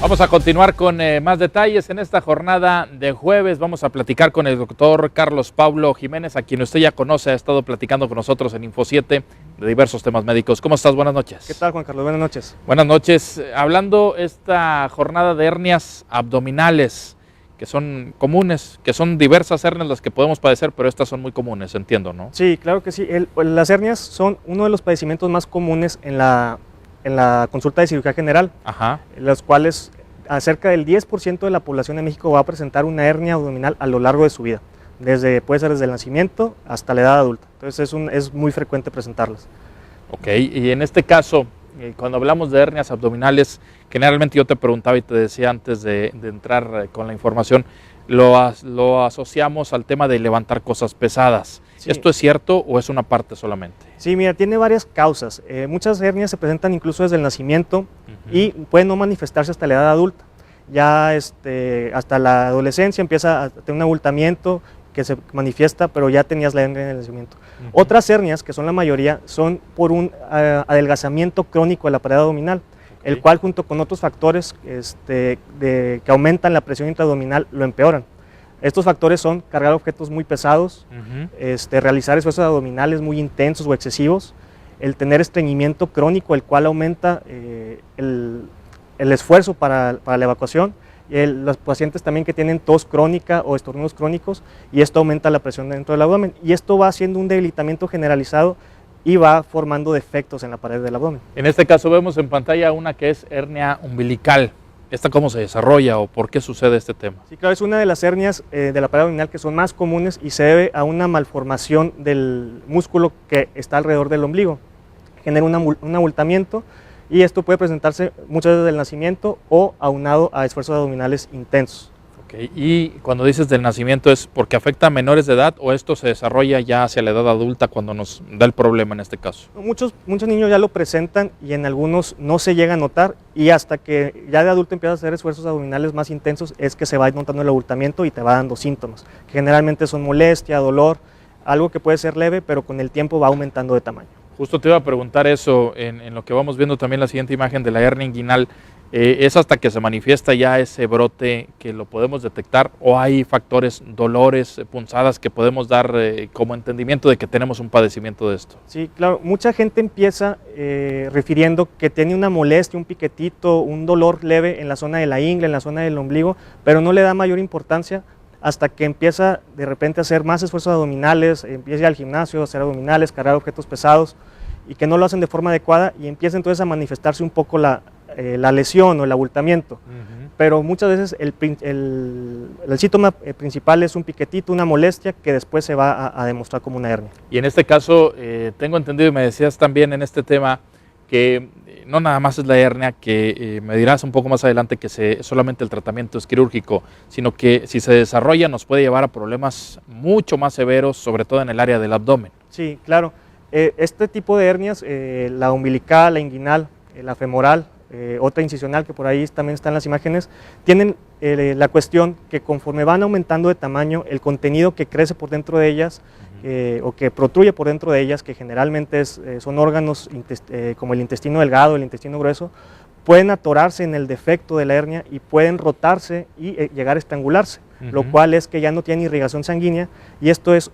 Vamos a continuar con más detalles en esta jornada de jueves. Vamos a platicar con el doctor Carlos Paulo Jiménez, a quien usted ya conoce, ha estado platicando con nosotros en Info 7 de diversos temas médicos. ¿Cómo estás? Buenas noches. ¿Qué tal, Juan Carlos? Buenas noches. Buenas noches. Hablando esta jornada de hernias abdominales, que son comunes, que son diversas hernias las que podemos padecer, pero estas son muy comunes, entiendo, ¿no? Sí, claro que sí. Las hernias son uno de los padecimientos más comunes en la consulta de cirugía general, los cuales cerca del 10% de la población de México va a presentar una hernia abdominal a lo largo de su vida, puede ser desde el nacimiento hasta la edad adulta. Entonces es muy frecuente presentarlas. Ok, y en este caso, cuando hablamos de hernias abdominales, generalmente yo te preguntaba y te decía antes de entrar con la información, lo asociamos al tema de levantar cosas pesadas. Sí. ¿Esto es cierto o es una parte solamente? Sí, mira, tiene varias causas. Muchas hernias se presentan incluso desde el nacimiento y pueden no manifestarse hasta la edad adulta. Ya hasta la adolescencia empieza a tener un abultamiento que se manifiesta, pero ya tenías la hernia en el nacimiento. Otras hernias, que son la mayoría, son por un adelgazamiento crónico de la pared abdominal, el cual junto con otros factores que aumentan la presión intraabdominal lo empeoran. Estos factores son cargar objetos muy pesados, realizar esfuerzos abdominales muy intensos o excesivos, el tener estreñimiento crónico, el cual aumenta el esfuerzo para la evacuación, y los pacientes también que tienen tos crónica o estornudos crónicos, y esto aumenta la presión dentro del abdomen, y esto va haciendo un debilitamiento generalizado y va formando defectos en la pared del abdomen. En este caso vemos en pantalla una que es hernia umbilical. ¿Esta cómo se desarrolla o por qué sucede este tema? Sí, claro, es una de las hernias de la pared abdominal que son más comunes y se debe a una malformación del músculo que está alrededor del ombligo. Genera un abultamiento y esto puede presentarse muchas veces del nacimiento o aunado a esfuerzos abdominales intensos. Okay. Y cuando dices del nacimiento, ¿es porque afecta a menores de edad o esto se desarrolla ya hacia la edad adulta cuando nos da el problema en este caso? Muchos niños ya lo presentan y en algunos no se llega a notar, y hasta que ya de adulto empiezas a hacer esfuerzos abdominales más intensos es que se va notando el abultamiento y te va dando síntomas, que generalmente son molestia, dolor, algo que puede ser leve, pero con el tiempo va aumentando de tamaño. Justo te iba a preguntar eso en lo que vamos viendo también la siguiente imagen de la hernia inguinal. ¿Es hasta que se manifiesta ya ese brote que lo podemos detectar o hay factores, dolores, punzadas que podemos dar como entendimiento de que tenemos un padecimiento de esto? Sí, claro. Mucha gente empieza refiriendo que tiene una molestia, un piquetito, un dolor leve en la zona de la ingle, en la zona del ombligo, pero no le da mayor importancia hasta que empieza de repente a hacer más esfuerzos abdominales, empieza a ir al gimnasio, a hacer abdominales, cargar objetos pesados y que no lo hacen de forma adecuada, y empieza entonces a manifestarse un poco la lesión o el abultamiento. Pero muchas veces el síntoma principal es un piquetito, una molestia que después se va a demostrar como una hernia. Y en este caso, tengo entendido y me decías también en este tema que no nada más es la hernia, que me dirás un poco más adelante que solamente el tratamiento es quirúrgico, sino que si se desarrolla nos puede llevar a problemas mucho más severos, sobre todo en el área del abdomen. Sí, claro. Este tipo de hernias, la umbilical, la inguinal, la femoral, otra incisional que por ahí también están las imágenes, tienen la cuestión que conforme van aumentando de tamaño, el contenido que crece por dentro de ellas o que protruye por dentro de ellas, que generalmente son órganos como el intestino delgado, el intestino grueso, pueden atorarse en el defecto de la hernia y pueden rotarse y llegar a estrangularse, lo cual es que ya no tienen irrigación sanguínea, y esto es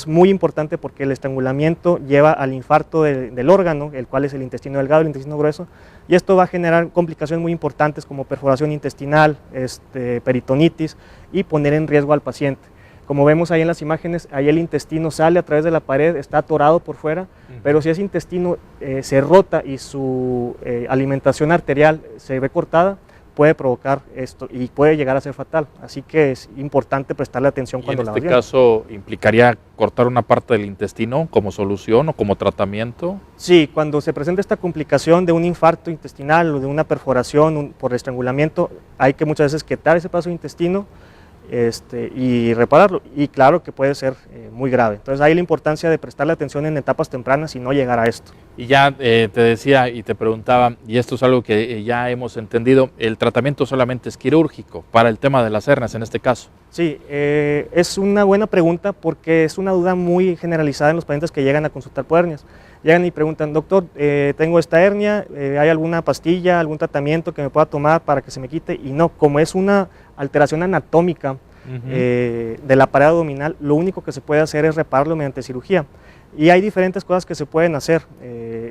muy importante porque el estrangulamiento lleva al infarto del órgano, el cual es el intestino delgado, el intestino grueso, y esto va a generar complicaciones muy importantes como perforación intestinal, peritonitis, y poner en riesgo al paciente. Como vemos ahí en las imágenes, ahí el intestino sale a través de la pared, está atorado por fuera, pero si ese intestino se rota y su alimentación arterial se ve cortada, puede provocar esto y puede llegar a ser fatal. Así que es importante prestarle atención cuando la vean. ¿En este caso implicaría cortar una parte del intestino como solución o como tratamiento? Sí, cuando se presenta esta complicación de un infarto intestinal o de una perforación por estrangulamiento, hay que muchas veces quitar ese pedazo de intestino y repararlo, y claro que puede ser muy grave. Entonces hay la importancia de prestarle atención en etapas tempranas y no llegar a esto. Y ya te decía y te preguntaba, y esto es algo que ya hemos entendido, el tratamiento solamente es quirúrgico para el tema de las hernias en este caso. Sí, es una buena pregunta porque es una duda muy generalizada en los pacientes que llegan a consultar por hernias. llegan y preguntan, doctor, tengo esta hernia, ¿hay alguna pastilla, algún tratamiento que me pueda tomar para que se me quite? Y no, como es una alteración anatómica de la pared abdominal, lo único que se puede hacer es repararlo mediante cirugía. Y hay diferentes cosas que se pueden hacer,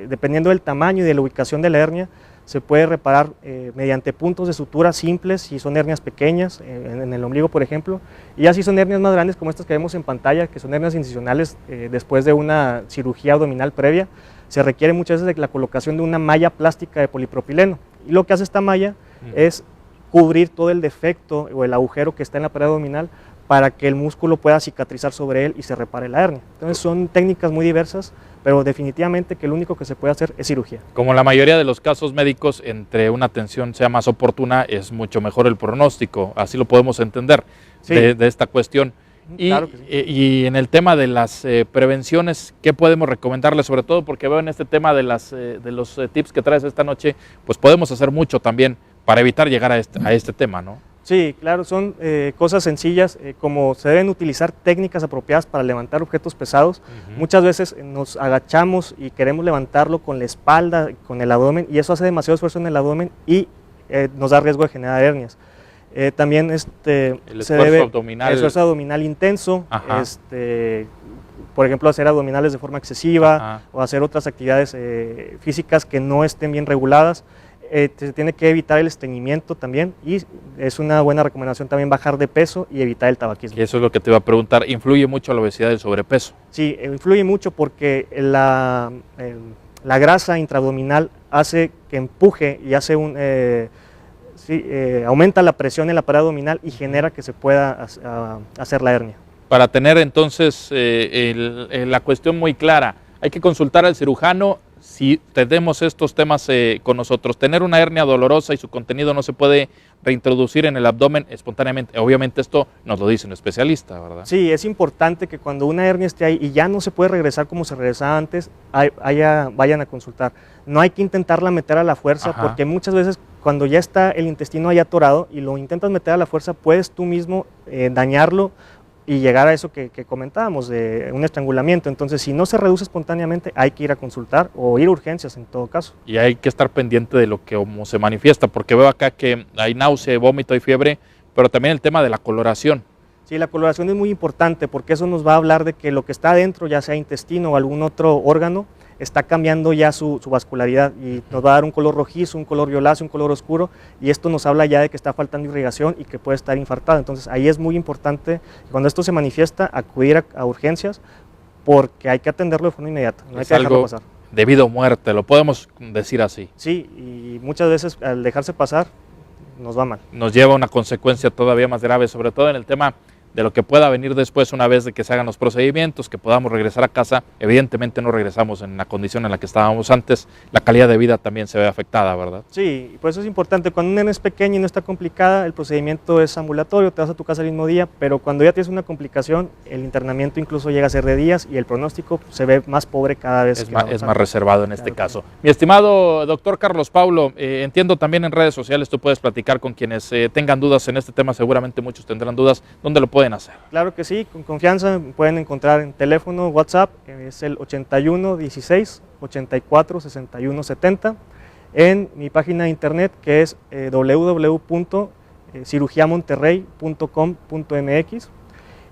dependiendo del tamaño y de la ubicación de la hernia, se puede reparar mediante puntos de sutura simples, si son hernias pequeñas, en el ombligo por ejemplo, y así son hernias más grandes como estas que vemos en pantalla, que son hernias incisionales después de una cirugía abdominal previa. Se requiere muchas veces de la colocación de una malla plástica de polipropileno, y lo que hace esta malla es cubrir todo el defecto o el agujero que está en la pared abdominal para que el músculo pueda cicatrizar sobre él y se repare la hernia. Entonces son técnicas muy diversas, pero definitivamente que lo único que se puede hacer es cirugía. Como la mayoría de los casos médicos, entre una atención sea más oportuna, es mucho mejor el pronóstico, así lo podemos entender Sí. de esta cuestión. Y, Claro que sí. y en el tema de las prevenciones, ¿qué podemos recomendarles? Sobre todo porque veo en este tema de los tips que traes esta noche, pues podemos hacer mucho también para evitar llegar a este tema, ¿no? Sí, claro, son cosas sencillas, como se deben utilizar técnicas apropiadas para levantar objetos pesados. Muchas veces nos agachamos y queremos levantarlo con la espalda, con el abdomen, y eso hace demasiado esfuerzo en el abdomen y nos da riesgo de generar hernias. También el se esfuerzo debe abdominal. esfuerzo abdominal intenso, Ajá. por ejemplo, hacer abdominales de forma excesiva. Ajá. O hacer otras actividades físicas que no estén bien reguladas. Se tiene que evitar el estreñimiento también, y es una buena recomendación también bajar de peso y evitar el tabaquismo. Y eso es lo que te iba a preguntar, ¿influye mucho la obesidad y el sobrepeso? Sí, influye mucho porque la grasa intraabdominal hace que empuje y hace aumenta la presión en la pared abdominal y genera que se pueda hacer la hernia. Para tener entonces la cuestión muy clara, hay que consultar al cirujano si tenemos estos temas con nosotros. Tener una hernia dolorosa y su contenido no se puede reintroducir en el abdomen espontáneamente. Obviamente esto nos lo dice un especialista, ¿verdad? Sí, es importante que cuando una hernia esté ahí y ya no se puede regresar como se regresaba antes, vayan a consultar. No hay que intentarla meter a la fuerza. Ajá. Porque muchas veces cuando ya está el intestino ahí atorado y lo intentas meter a la fuerza, puedes tú mismo dañarlo y llegar a eso que comentábamos, de un estrangulamiento. Entonces, si no se reduce espontáneamente, hay que ir a consultar o ir a urgencias en todo caso. Y hay que estar pendiente de lo que como se manifiesta, porque veo acá que hay náusea, vómito y fiebre, pero también el tema de la coloración. Sí, la coloración es muy importante porque eso nos va a hablar de que lo que está adentro, ya sea intestino o algún otro órgano, está cambiando ya su vascularidad y nos va a dar un color rojizo, un color violáceo, un color oscuro, y esto nos habla ya de que está faltando irrigación y que puede estar infartado. Entonces ahí es muy importante, cuando esto se manifiesta, acudir a urgencias, porque hay que atenderlo de forma inmediata, no hay que dejarlo pasar. De vida o muerte, lo podemos decir así. Sí, y muchas veces al dejarse pasar nos va mal. Nos lleva a una consecuencia todavía más grave, sobre todo en el tema de lo que pueda venir después una vez de que se hagan los procedimientos, que podamos regresar a casa. Evidentemente no regresamos en la condición en la que estábamos antes, la calidad de vida también se ve afectada, ¿verdad? Sí, por eso es importante, cuando una nena es pequeña y no está complicada, el procedimiento es ambulatorio, te vas a tu casa el mismo día, pero cuando ya tienes una complicación, el internamiento incluso llega a ser de días y el pronóstico se ve más pobre cada vez. Es más reservado en este caso. Mi estimado doctor Carlos Paulo, entiendo también en redes sociales tú puedes platicar con quienes tengan dudas en este tema, seguramente muchos tendrán dudas, ¿dónde lo pueden hacer? Claro que sí, con confianza, pueden encontrar en teléfono, WhatsApp, es el 81 16 84 61 70, en mi página de internet que es www.cirugiamonterrey.com.mx,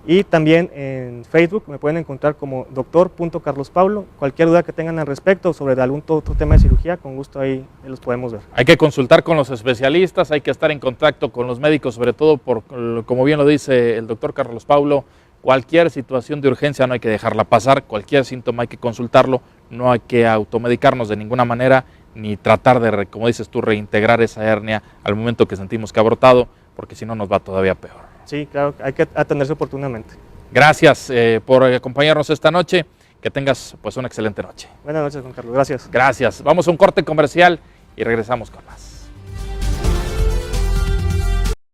y también en Facebook me pueden encontrar como doctor.carlospaulo. Cualquier duda que tengan al respecto sobre algún otro tema de cirugía, con gusto ahí los podemos ver. Hay que consultar con los especialistas, hay que estar en contacto con los médicos, sobre todo como bien lo dice el doctor Carlos Paulo, cualquier situación de urgencia no hay que dejarla pasar, cualquier síntoma hay que consultarlo, no hay que automedicarnos de ninguna manera, ni tratar de, como dices tú, reintegrar esa hernia al momento que sentimos que ha brotado, porque si no nos va todavía peor. Sí, claro, hay que atenderse oportunamente. Gracias por acompañarnos esta noche. Que tengas pues una excelente noche. Buenas noches, Juan Carlos. Gracias. Gracias. Vamos a un corte comercial y regresamos con más.